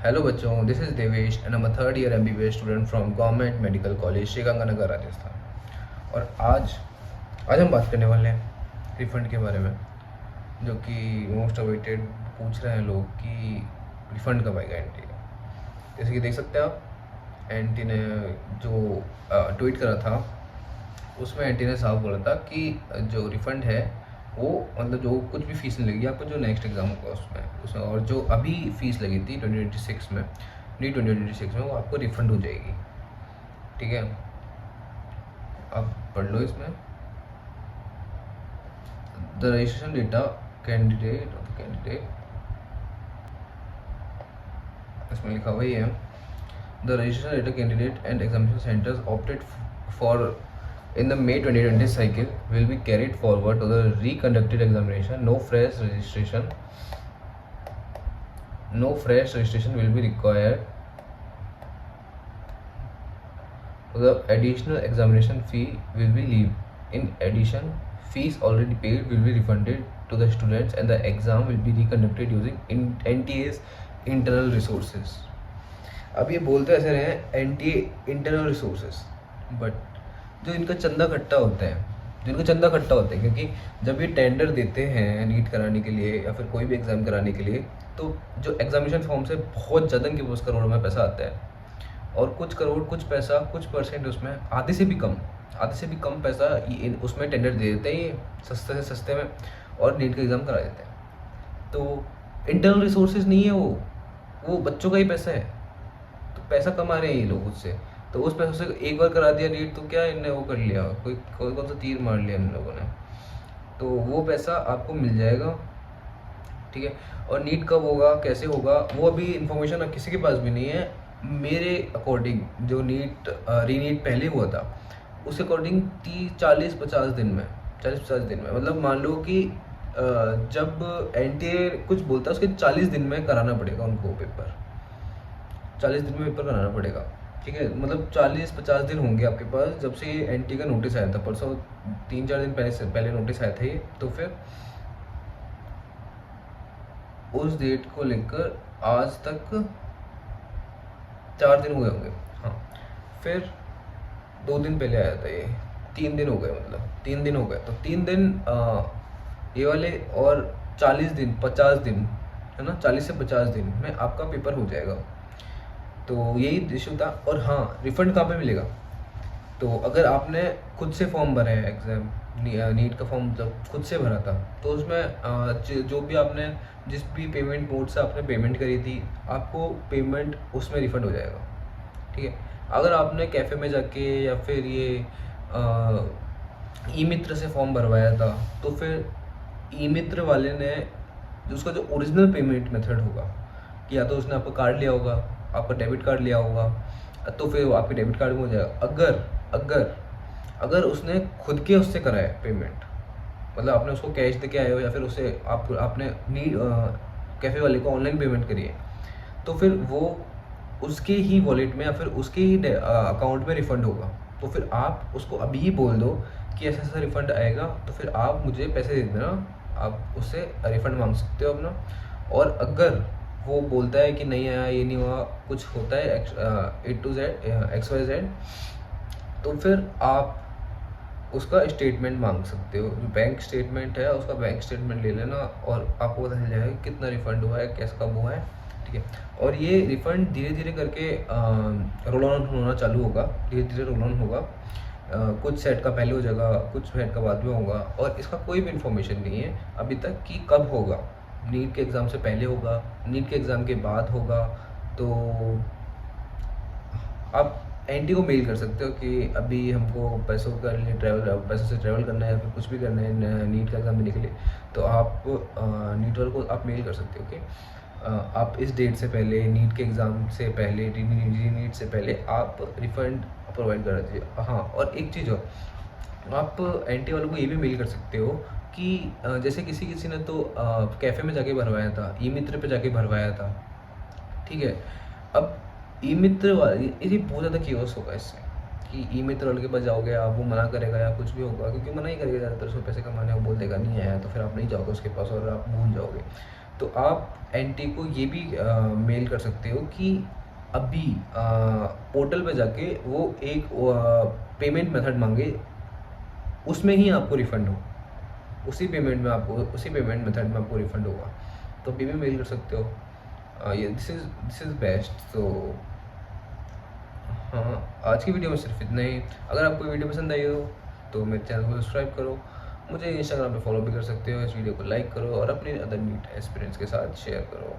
Hello बच्चों, this is Devesh and I'm a third year MBBS student from government medical college Sriganganagar Rajasthan. और आज हम बात करने वाले हैं रिफ़ंड के बारे में, जो कि मोस्ट अवेटेड पूछ रहे हैं लोग कि रिफ़ंड कब आएगा एंटी का। जैसे कि देख सकते हैं आप, एंटी ने जो ट्वीट करा था उसमें एंटी ने साफ बोला था कि जो रिफ़ंड है वो मतलब जो कुछ भी फ़ीस नहीं लगेगी आपको, जो नेक्स्ट एग्ज़ाम होगा उसमें और जो अभी फ़ीस लगी थी 2026 में, नीट 2026 में, वो आपको रिफ़ंड हो जाएगी। ठीक है, आप पढ़ लो इसमें। द रजिस्ट्रेशन डेटा कैंडिडेट इसमें लिखा हुआ ही है, the registration data candidate and examination centres opted for in the May 2020 cycle will be carried forward to the reconducted examination. No fresh registration will be required. The additional examination fee will be leave. In addition, fees already paid will be refunded to the students and the exam will be reconducted using NTA's internal resources. अब ये बोलते ऐसे रहे हैं NTA internal resources, but जो इनका चंदा इकट्ठा होता है, क्योंकि जब ये टेंडर देते हैं नीट कराने के लिए या फिर कोई भी एग्ज़ाम कराने के लिए, तो जो एग्जामिनेशन फॉर्म से बहुत ज़्यादा इनके पास करोड़ों में पैसा आता है, और कुछ करोड़ कुछ पैसा कुछ परसेंट उसमें आधे से भी कम पैसा उसमें टेंडर दे देते हैं ये सस्ते से सस्ते में, और नीट का एग्ज़ाम करा देते हैं। तो इंटरनल रिसोर्सेज नहीं है, वो बच्चों का ही पैसा है, तो पैसा कमा रहे हैं ये लोग उससे। तो उस पैसों से एक बार करा दिया नीट, तो क्या इनने वो कर लिया, कोई कौन सा तीर मार लिया इन लोगों ने, तो वो पैसा आपको मिल जाएगा। ठीक है, और नीट कब होगा कैसे होगा वो अभी इन्फॉर्मेशन किसी के पास भी नहीं है। मेरे अकॉर्डिंग जो रीनीट पहले हुआ था उस अकॉर्डिंग 40-50 दिन में, मतलब मान लो कि जब एनटीए कुछ बोलता है उसके 40 दिन में कराना पड़ेगा उनको पेपर, 40 दिन में पेपर कराना पड़ेगा। ठीक है, मतलब 40-50 दिन होंगे आपके पास जब से ये एनटी का नोटिस आया था, परसों 3-4 दिन पहले नोटिस आया था ये, तो फिर उस डेट को लेकर आज तक 4 दिन हुए होंगे। हाँ, फिर 2 दिन पहले आया था ये, 3 दिन हो गए, मतलब 3 दिन हो गए, तो 3 दिन ये वाले, और 40 दिन 50 दिन है ना, 40 से 50 दिन में आपका पेपर हो जाएगा। तो यही इशू था। और हाँ, रिफ़ंड कहाँ पे मिलेगा, तो अगर आपने खुद से फॉर्म भरा है एग्ज़ाम नीट का फॉर्म जब खुद से भरा था, तो उसमें जो भी आपने जिस भी पेमेंट मोड से आपने पेमेंट करी थी, आपको पेमेंट उसमें रिफ़ंड हो जाएगा। ठीक है, अगर आपने कैफ़े में जाके या फिर ये ई मित्र से फॉर्म भरवाया था, तो फिर ई मित्र वाले ने उसका जो ओरिजिनल पेमेंट मेथड होगा, कि या तो उसने आपका कार्ड लिया होगा, आपका डेबिट कार्ड लिया होगा, तो फिर वो आपके डेबिट कार्ड में हो जाएगा। अगर उसने खुद के उससे करा है पेमेंट, मतलब आपने उसको कैश दे के आए हो या फिर उससे आपने कैफ़े वाले को ऑनलाइन पेमेंट करी है, तो फिर वो उसके ही वॉलेट में या फिर उसके ही अकाउंट में रिफ़ंड होगा। तो फिर आप उसको अभी ही बोल दो कि ऐसा ऐसा रिफ़ंड आएगा, तो फिर आप मुझे पैसे दे देना, आप उससे रिफ़ंड मांग सकते हो अपना। और अगर वो बोलता है कि नहीं आया, ये नहीं हुआ, कुछ होता है A to Z XYZ, तो फिर आप उसका स्टेटमेंट मांग सकते हो, जो बैंक स्टेटमेंट है उसका बैंक स्टेटमेंट ले लेना, और आपको पता चल जाएगा कितना रिफ़ंड हुआ है, कैसे कब हुआ है। ठीक है, और ये रिफ़ंड धीरे धीरे करके रोल ऑन होना चालू होगा, रोल ऑन होगा। कुछ सेट का पहले हो जाएगा, कुछ सेट का बाद में होगा, और इसका कोई भी इन्फॉर्मेशन नहीं है अभी तक कि कब होगा। नीट के एग्ज़ाम से पहले होगा, नीट के एग्ज़ाम के बाद होगा। तो आप एनटी को मेल कर सकते हो कि अभी हमको पैसों से ट्रैवल करना है या फिर कुछ भी करना है नीट का एग्ज़ाम देने के लिए, तो आप नीट वालों को आप मेल कर सकते हो कि आप इस डेट से पहले, नीट के एग्ज़ाम से पहले, नीट से पहले आप रिफ़ंड प्रोवाइड कर दीजिए। हाँ, और एक चीज़ और, आप एनटी वालों को ये भी मेल कर सकते हो कि जैसे किसी ने तो कैफ़े में जाके भरवाया था, ई मित्र पे जाके भरवाया था। ठीक है, अब ई मित्र वाले ये बहुत ज़्यादा केओस होगा इससे, कि ई मित्र वाले के पास जाओगे आप, वो मना करेगा या कुछ भी होगा, क्योंकि मना ही करेगा ज़्यादातर, उसको पैसे कमाने, वो बोल देगा नहीं आया, तो फिर आप नहीं जाओगे उसके पास और आप भूल जाओगे। तो आप एनटी को ये भी मेल कर सकते हो कि अभी पोर्टल पे जाके वो एक पेमेंट मेथड मांगे, उसमें ही आपको रिफ़ंड हो, उसी पेमेंट मेथड में आपको रिफ़ंड होगा। तो अभी भी मेल कर सकते हो। ये दिस इज़ बेस्ट। तो हाँ, आज की वीडियो में सिर्फ इतना ही। अगर आपको वीडियो पसंद आई हो तो मेरे चैनल को सब्सक्राइब करो, मुझे इंस्टाग्राम पे फॉलो भी कर सकते हो, इस वीडियो को लाइक करो और अपने अदर नीट एस्पिरेंट्स के साथ शेयर करो।